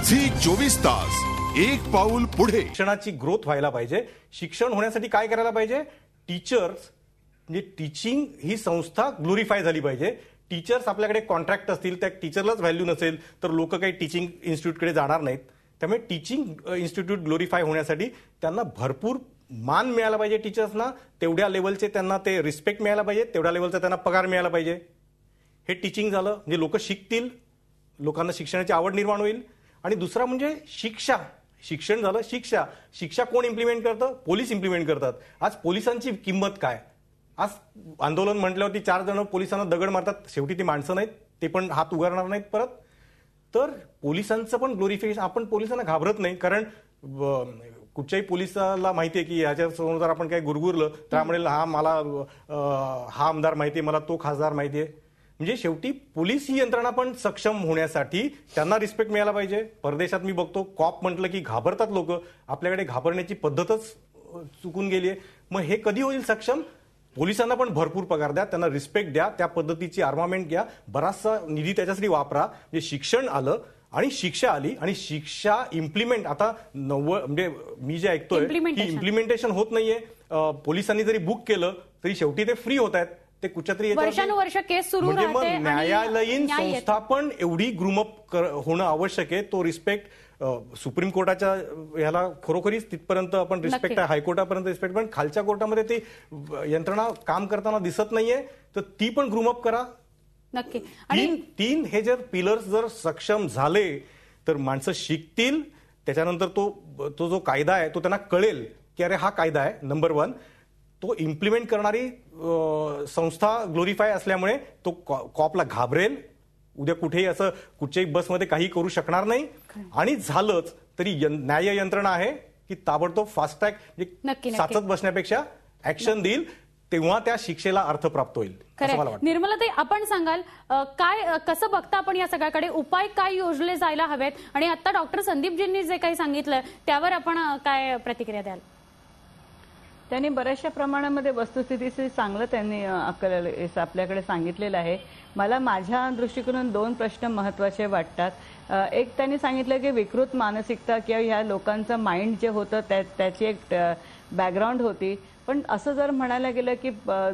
Zee 24 तास एक पाऊल पुढे. शिक्षणाची ग्रोथ व्हायला पाहिजे. शिक्षण होण्यासाठी काय करायला पाहिजे? टीचर्स म्हणजे टीचिंग ही संस्था ग्लोरीफाय झाली पाहिजे. टीचर्स आपल्याकडे कॉन्ट्रॅक्ट असतील, त्या टीचरलाच व्हॅल्यू नसेल तर लोक काही टीचिंग इन्स्टिट्यूटकडे जाणार नाहीत. त्यामुळे टीचिंग इन्स्टिट्यूट ग्लोरीफाय होण्यासाठी त्यांना भरपूर मान मिळाला पाहिजे. टीचर्सना तेवढ्या लेवलचे त्यांना ते रिस्पेक्ट मिळायला पाहिजे, तेवढ्या लेवलचा त्यांना पगार मिळायला पाहिजे. हे टीचिंग झालं म्हणजे लोक शिकतील, लोकांना शिक्षणाची आवड निर्माण होईल. आणि दुसरा म्हणजे शिक्षा. शिक्षण झालं, शिक्षा. शिक्षा कोण इम्प्लिमेंट करतं? पोलीस इम्प्लिमेंट करतात. आज पोलिसांची किंमत काय? आज आंदोलन म्हटल्यावरती 4 जण पोलिसांना दगड मारतात, शेवटी ती माणसं नाहीत, ते पण हात उगारणार नाहीत परत. तर पोलिसांचं पण ग्लोरिफिकेशन. आपण पोलिसांना घाबरत नाही, कारण कुठच्याही पोलिसाला माहितीये की ह्याच्यासमोर जर आपण काही गुरगुरलं तर म्हणेल मला हा आमदार माहितीये, मला तो खासदार माहितीये. म्हणजे शेवटी पोलीस ही यंत्रणा पण सक्षम होण्यासाठी त्यांना रिस्पेक्ट मिळायला पाहिजे. परदेशात मी बघतो कॉप म्हटलं की घाबरतात लोक. आपल्याकडे घाबरण्याची पद्धतच चुकून गेली आहे. मग हे कधी होईल सक्षम? पोलिसांना पण भरपूर पगार द्या, त्यांना रिस्पेक्ट द्या, त्या पद्धतीची आर्मामेंट घ्या, बराचसा निधी त्याच्यासाठी वापरा. म्हणजे शिक्षण आलं आणि शिक्षा आली आणि शिक्षा इम्प्लिमेंट. आता म्हणजे मी जे ऐकतोय की इम्प्लिमेंटेशन होत नाहीये. पोलिसांनी जरी बुक केलं तरी शेवटी ते फ्री होत आहेत. ते कुठच्यातरी वर्षानुवर्ष केस सुरू राहते. म्हणजे न्यायालयीन संस्था पण एवढी ग्रूमअप होणं आवश्यक आहे. तो रिस्पेक्ट सुप्रीम कोर्टाच्या ह्याला खरोखरीच तिथपर्यंत आपण रिस्पेक्ट आहे, हायकोर्टापर्यंत रिस्पेक्ट, पण खालच्या कोर्टामध्ये ती यंत्रणा काम करताना दिसत नाहीये. तर ती पण ग्रूमअप करा. नक्की. तीन हे जर पिलर्स जर सक्षम झाले तर माणसं शिकतील. त्याच्यानंतर तो जो कायदा आहे तो त्यांना कळेल की अरे हा कायदा आहे. नंबर 1 तो इम्प्लिमेंट करणारी संस्था ग्लोरीफाय असल्यामुळे तो कॉपला घाबरेल. उद्या कुठेही असं कुठच्याही बसमध्ये काही करू शकणार नाही. आणि झालंच तरी न्याय यंत्रणा आहे की ताबडतोब फास्ट ट्रॅक साचत बसण्यापेक्षा ऍक्शन देईल, तेव्हा त्या शिक्षेला अर्थ प्राप्त होईल असं मला वाटतं. निर्मलाताई, आपण सांगाल काय कसं बघता आपण या सगळ्याकडे? उपाय काय योजले जायला हवेत? आणि आता डॉक्टर संदीपजींनी जे काही सांगितलं त्यावर आपण काय प्रतिक्रिया द्याल? त्यांनी बऱ्याचशा प्रमाणामध्ये वस्तुस्थितीचे चांगलं त्यांनी आपल्याकडे सांगितलेलं आहे. मला माझ्या दृष्टिकोनातून 2 प्रश्न महत्त्वाचे वाटतात. एक त्यांनी सांगितलं की विकृत मानसिकता किंवा ह्या लोकांचं माइंड जे होतं त्याची एक बॅकग्राऊंड होती. पण असं जर म्हणायला गेलं की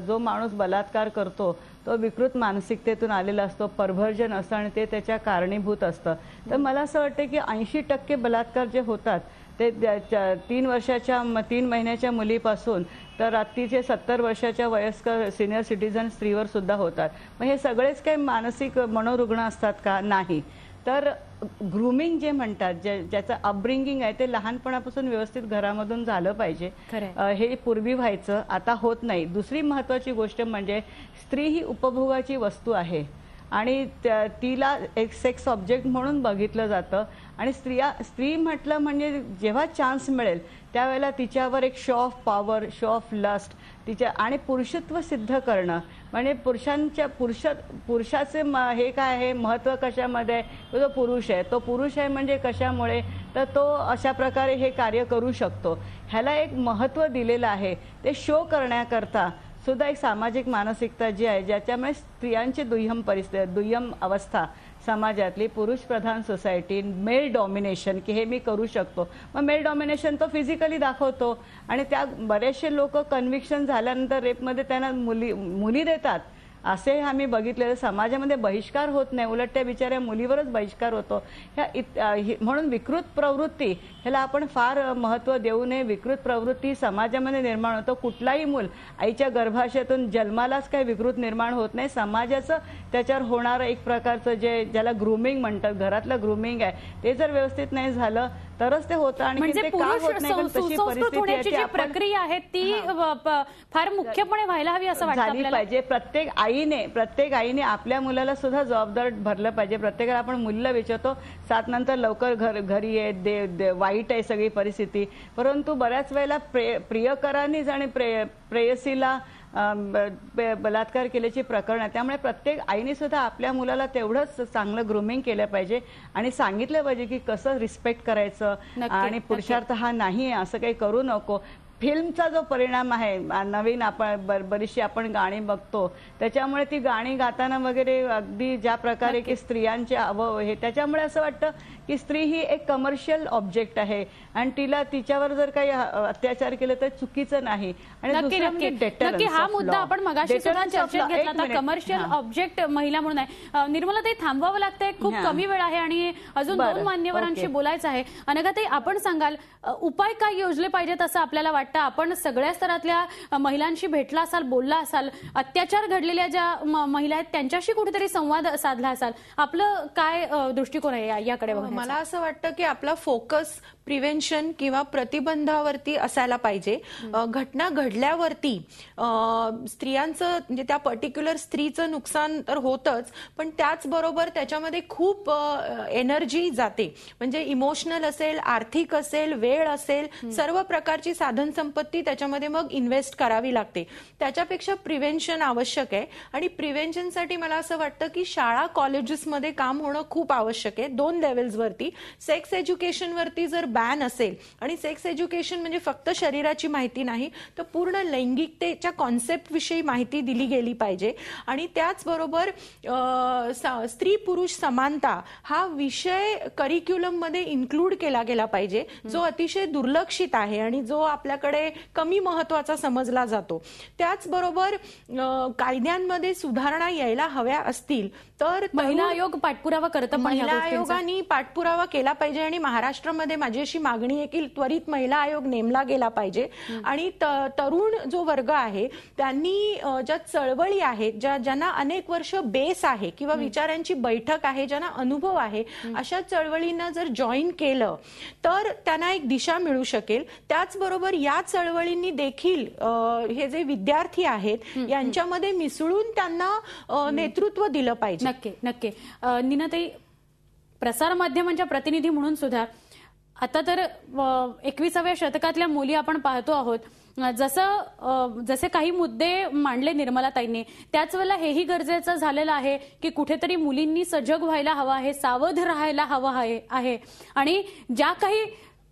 जो माणूस बलात्कार करतो तो विकृत मानसिकतेतून आलेला असतो, परभर्जन असतं आणि ते त्याच्या कारणीभूत असतं. तर मला असं वाटतं की 80% बलात्कार जे होतात ते 3 महिन्याच्या मुलीपासून तर अतिशय 70 वर्षाच्या वयस्कर सिनियर सिटीजन स्त्रीवर सुद्धा होतात. मग हे सगळेच काही मानसिक मनोरुग्ण असतात का? नाही. तर ग्रूमिंग जे म्हणतात, ज्याचं अपब्रिंगिंग आहे ते लहानपणापासून व्यवस्थित घरामधून झालं पाहिजे. हे पूर्वी व्हायचं, आता होत नाही. दुसरी महत्त्वाची गोष्ट म्हणजे स्त्री ही उपभोगाची वस्तू आहे आणि तिला एक सेक्स ऑब्जेक्ट म्हणून बघितलं जातं. आणि स्त्री म्हटलं म्हणजे जेव्हा चान्स मिळेल त्यावेळेला तिच्यावर एक show of power, show of lust तिच्या आणि पुरुषत्व सिद्ध करणं म्हणजे पुरुषाचे हे काय आहे, महत्त्व कशामध्ये आहे? तो पुरुष आहे. तो पुरुष आहे म्हणजे कशामुळे? तर तो अशा प्रकारे हे कार्य करू शकतो. ह्याला एक महत्त्व दिलेलं आहे. ते शो करण्याकरता सुद्धा एक सामाजिक मानसिकता जी आहे, ज्याच्यामुळे स्त्रियांची दुय्यम अवस्था समाजातली, पुरुष प्रधान सोसायटी, मेल डॉमिनेशन की हे मी करू शकतो. मग मेल डॉमिनेशन तो फिजिकली दाखवतो आणि त्या बरेचसे लोक कन्व्हिक्शन झाल्यानंतर रेपमध्ये त्यांना मुली देतात. असे आम्ही बघितलेलं. समाजामध्ये बहिष्कार होत नाही, उलट त्या बिचाऱ्या मुलीवरच बहिष्कार होतो. म्हणून विकृत प्रवृत्ती ह्याला आपण फार महत्त्व देऊ नये. विकृत प्रवृत्ती समाजामध्ये निर्माण होतं. कुठलाही मूल आईच्या गर्भाशयातून जन्मालाच काही विकृत निर्माण होत नाही. समाजाचं त्याच्यावर होणारं एक प्रकारचं ज्याला ग्रूमिंग म्हणतात, घरातलं ग्रूमिंग आहे, ते जर व्यवस्थित नाही झालं तरच ते होतं. आणि ते का होत नाही कारण तशी परिस्थिती जी प्रक्रिया आहे ती फार मुख्यपणे व्हायला हवी असं वाटतं झाली पाहिजे. प्रत्येक आईने आपल्या मुलाला सुद्धा जबाबदार भरलं पाहिजे. प्रत्येकाला आपण मुलीला विचारतो 7 नंतर लवकर घरी आहे, वाईट आहे सगळी परिस्थिती, परंतु बऱ्याच वेळेला प्रियकरांनीच आणि प्रेयसीला बलात्कार केल्याची प्रकरण. त्यामुळे प्रत्येक आईने सुद्धा आपल्या मुलाला तेवढंच चांगलं ग्रूमिंग केलं पाहिजे आणि सांगितलं पाहिजे की कसं रिस्पेक्ट करायचं आणि पुरुषार्थ हा नाही असं काही करू नको. फिल्मचा जो परिणाम आहे, नवीन आपण बरीचशी आपण गाणी बघतो, त्याच्यामुळे ती गाणी गाताना वगैरे अगदी ज्या प्रकारे की स्त्रियांचे हे, त्याच्यामुळे असं वाटतं की स्त्री ही एक कमर्शियल ऑब्जेक्ट आहे आणि तिच्यावर जर काही अत्याचार केले तर चुकीचं नाही. आणि नक्की हा मुद्दा आपण मगाशी सुद्धा चर्चेत घेतला होता, कमर्शियल ऑब्जेक्ट महिला म्हणून आहे. निर्मला ताई, थांबवावं लागतंय, खूप कमी वेळ आहे आणि अजून 2 मान्यवरांशी बोलायचं आहे. अनघाताई, आपण सांगाल उपाय काय योजले पाहिजेत असं आपल्याला वाटतं? आपण सगळ्या स्तरातल्या महिलांशी भेटला असाल, बोलला असाल, अत्याचार घडलेल्या ज्या महिला आहेत त्यांच्याशी कुठेतरी संवाद साधला असाल, आपलं काय दृष्टिकोन आहे याकडे? मला असं वाटतं की आपला फोकस प्रिव्हेन्शन किंवा प्रतिबंधावरती असायला पाहिजे. घटना घडल्यावरती स्त्रियांचं म्हणजे त्या पर्टिक्युलर स्त्रीचं नुकसान तर होतच, पण त्याचबरोबर त्याच्यामध्ये खूप एनर्जी जाते. म्हणजे इमोशनल असेल, आर्थिक असेल, वेळ असेल, सर्व प्रकारची साधन संपत्ती त्याच्यामध्ये मग इन्व्हेस्ट करावी लागते. त्याच्यापेक्षा प्रिव्हेन्शन आवश्यक आहे आणि प्रिव्हेन्शनसाठी मला असं वाटतं की शाळा कॉलेजेसमध्ये काम होणं खूप आवश्यक आहे. 2 लेव्हल्सवरती. सेक्स एज्युकेशनवरती जर बॅन असेल, आणि सेक्स एज्युकेशन म्हणजे फक्त शरीराची माहिती नाही तर पूर्ण लैंगिकतेच्या कॉन्सेप्ट विषयी माहिती दिली गेली पाहिजे. आणि त्याचबरोबर स्त्री पुरुष समानता हा विषय करिक्युलम मध्ये इन्क्लूड केला गेला पाहिजे, जो अतिशय दुर्लक्षित आहे आणि जो आपल्याकडे कमी महत्वाचा समजला जातो. त्याचबरोबर कायद्यांमध्ये सुधारणा यायला हव्या असतील तर महिला आयोग पाठपुरावा करतं, महिला आयोगाने पाठपुरावा केला पाहिजे. आणि महाराष्ट्रामध्ये माझी अशी मागणी आहे की त्वरित महिला आयोग नेमला गेला पाहिजे. आणि तरुण जो वर्ग आहे त्यांनी ज्या चळवळी आहेत, ज्यांना अनेक वर्ष बेस आहे किंवा विचारांची बैठक आहे, ज्यांना अनुभव आहे, अशा चळवळींना जर जॉईन केलं तर त्यांना एक दिशा मिळू शकेल. त्याचबरोबर या चळवळींनी देखील हे जे विद्यार्थी आहेत यांच्यामध्ये मिसळून त्यांना नेतृत्व दिलं पाहिजे. नक्की. नीनाताई, प्रसार माध्यमांच्या प्रतिनिधी म्हणून सुद्धा आता तर 21व्या शतकातल्या मुली आपण पाहतो आहोत. जसे काही मुद्दे मांडले निर्मलाताईंनी, त्याच वेळेला हेही गरजेचं झालेलं आहे की कुठेतरी मुलींनी सजग व्हायला हवं आहे, सावध राहायला हवं आहे. आणि ज्या काही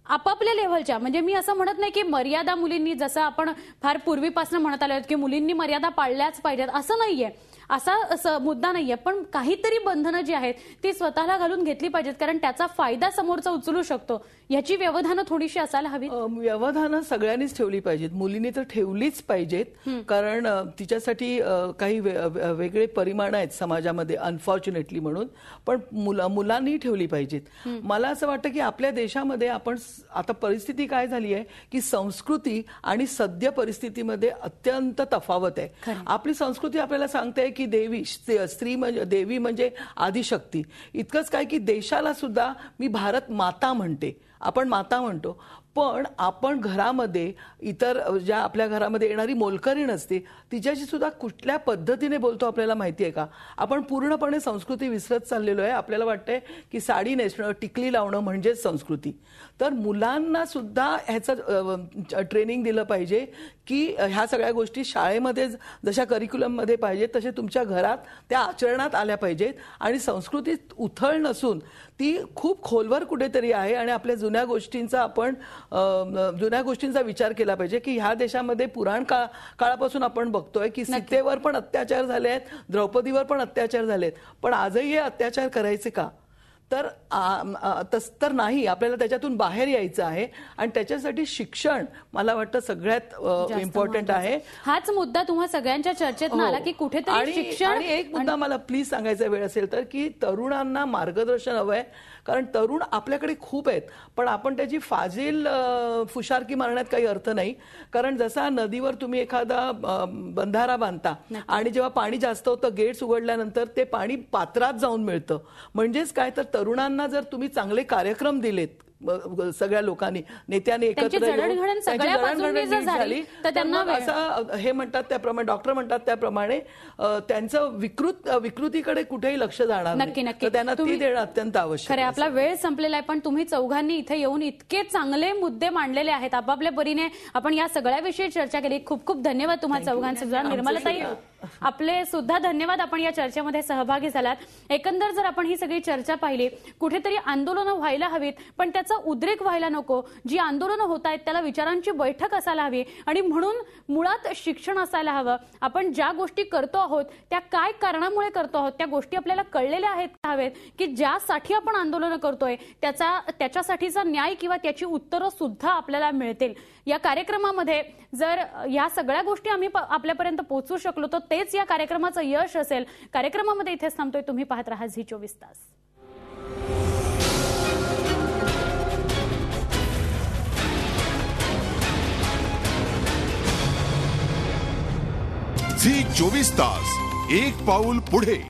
आपापल्या लेव्हलच्या, म्हणजे मी असं म्हणत नाही की मर्यादा मुलींनी, जसं आपण फार पूर्वीपासून म्हणत आलो की मुलींनी मर्यादा पाळल्याच पाहिजेत, असं नाहीये, असा मुद्दा नाहीये. पण काहीतरी बंधनं जी आहेत ती स्वतःला घालून घेतली पाहिजेत, कारण त्याचा फायदा समोरचा उचलू शकतो. याची व्यवधानं थोडीशी असायला हवी. व्यवधानं सगळ्यांनीच ठेवली पाहिजेत, मुलींनी तर ठेवलीच पाहिजेत, कारण तिच्यासाठी काही वेगळे परिमाण आहेत समाजामध्ये अनफॉर्च्युनेटली म्हणून, पण मुलांनी ठेवली पाहिजेत. मला असं वाटतं की आपल्या देशामध्ये आपण आता परिस्थिती काय झाली आहे की संस्कृती आणि सद्य परिस्थितीमध्ये अत्यंत तफावत आहे. आपली संस्कृती आपल्याला सांगते की स्त्री म्हणजे देवी म्हणजे आदिशक्ती. इतकंच काय की देशाला सुद्धा मी भारत माता म्हणते, आपण माता म्हणतो, पण आपण घरामध्ये इतर ज्या आपल्या घरामध्ये येणारी मोलकरीण असते तिच्याशी सुद्धा कुठल्या पद्धतीने बोलतो आपल्याला माहिती आहे का? आपण पूर्णपणे संस्कृती विसरत चाललेलो आहे. आपल्याला वाटतंय की साडी नेसणं, टिकली लावणं म्हणजेच संस्कृती. तर मुलांना सुद्धा ह्याचं ट्रेनिंग दिलं पाहिजे की ह्या सगळ्या गोष्टी शाळेमध्ये जशा करिक्युलममध्ये पाहिजेत तसे तुमच्या घरात त्या आचरणात आल्या पाहिजेत. आणि संस्कृती उथळ नसून ती खूप खोलवर कुठेतरी आहे आणि आपल्या जुन्या गोष्टींचा विचार केला पाहिजे की ह्या देशामध्ये पुराण काळापासून आपण बघतोय की सीतेवर पण अत्याचार झाले आहेत, द्रौपदीवर पण अत्याचार झालेत, पण आजही हे अत्याचार करायचे का? तर नाही, आपल्याला त्याच्यातून बाहेर यायचं आहे आणि त्याच्यासाठी शिक्षण मला वाटतं सगळ्यात इम्पॉर्टंट आहे. हाच मुद्दा तुम्हा सगळ्यांच्या चर्चेत आला की कुठेतरी शिक्षण. आणि एक मुद्दा मला प्लीज सांगायचा वेळ असेल तर की तरुणांना मार्गदर्शन हवंय, कारण तरुण आपल्याकडे खूप आहेत, पण आपण त्याची फाजील फुशारकी मारण्यात काही अर्थ नाही. कारण जसा नदीवर तुम्ही एखादा बंधारा बांधता आणि जेव्हा पाणी जास्त होतं, गेट्स उघडल्यानंतर ते पाणी पात्रात जाऊन मिळतं. म्हणजेच काय, तर तरुणांना जर तुम्ही चांगले कार्यक्रम दिलेत, सगळ्या लोकांनी नेत्यांनी एकत्र झाली तर त्यांना असं हे म्हणतात त्याप्रमाणे, डॉक्टर म्हणतात त्याप्रमाणे त्यांचं विकृतीकडे कुठेही लक्ष जाणार नाही. त्यांना ती देणं अत्यंत आवश्यक आहे. आपला वेळ संपलेला आहे, पण तुम्ही चौघांनी इथे येऊन इतके चांगले मुद्दे मांडलेले आहेत. आपापल्या परीने आपण या सगळ्याविषयी चर्चा केली. खूप खूप धन्यवाद तुम्हा चौघांचे. निर्मलाताई, आपले सुद्धा धन्यवाद. आपण या चर्चेमध्ये सहभागी झालात. एकंदर जर आपण ही सगळी चर्चा पाहिली, कुठेतरी आंदोलनं व्हायला हवीत, पण त्याचा उद्रेक व्हायला नको. जी आंदोलनं होत आहेत त्याला विचारांची बैठक असायला हवी आणि म्हणून मुळात शिक्षण असायला हवं. आपण ज्या गोष्टी करतो आहोत त्या काय कारणामुळे करतो आहोत, त्या गोष्टी आपल्याला कळलेल्या हवेत की ज्यासाठी आपण आंदोलनं करतोय त्याच्यासाठीचा न्याय किंवा त्याची उत्तरं सुद्धा आपल्याला मिळतील. या कार्यक्रमामध्ये जर या सगळ्या गोष्टी आम्ही आपल्यापर्यंत पोहोचू शकलो तर तेच या कार्यक्रमाचं यश असेल. कार्यक्रमामध्ये इथेच थांबतोय. तुम्ही पाहत राहा झी24 तास. झी 24 तास, एक पाऊल पुढे.